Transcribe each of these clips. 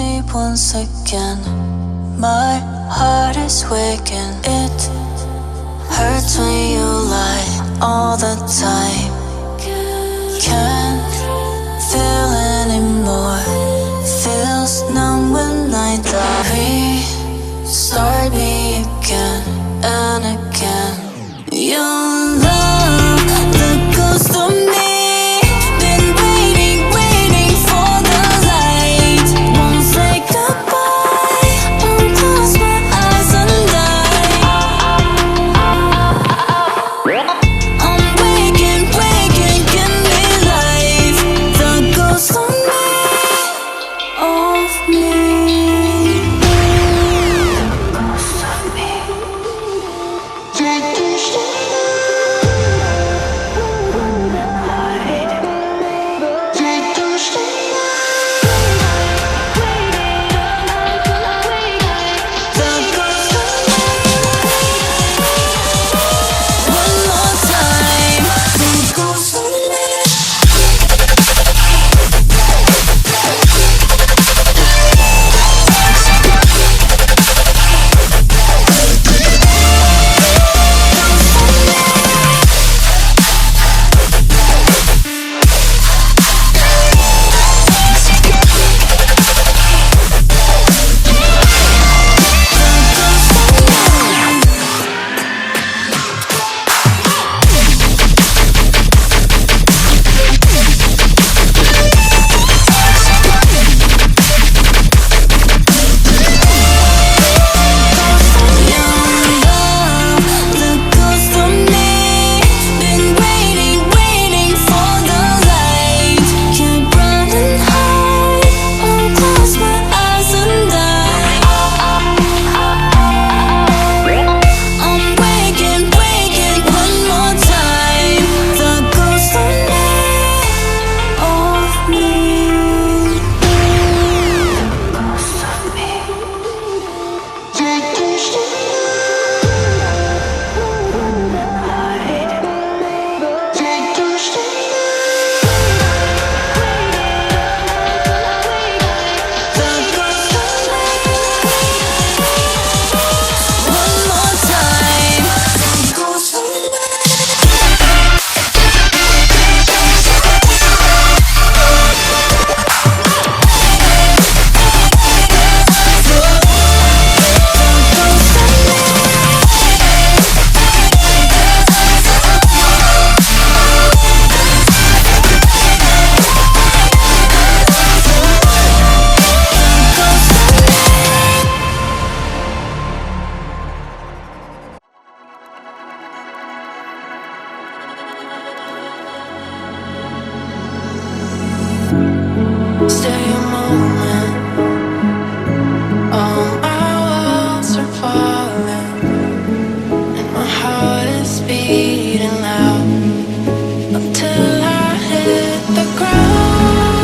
deep once again. My heart is waking. It hurts when you lie all the time. Can't feel anymore. Feels numb when I die. Restart me again and again. Your love, the ghost of me. Been waiting, waiting for the light. Won't say goodbye. Won't close my eyes and die. I'm waking, waking, give me life. The ghost of me, of me. Stay a moment. All my walls are falling, and my heart is beating loud until I hit the ground.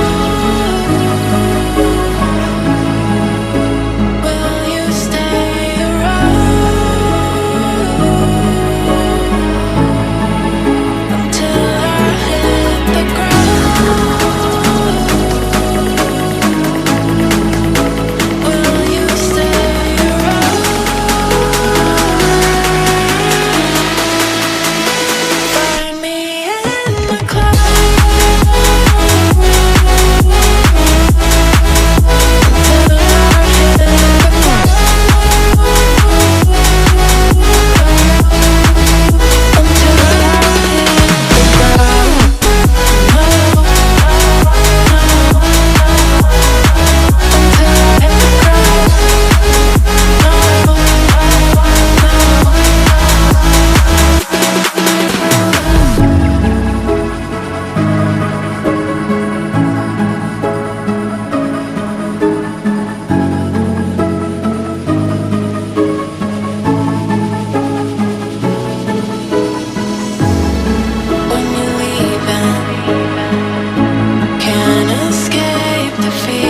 Will you stay around until I hit the ground? When you're leaving, can't escape the fear.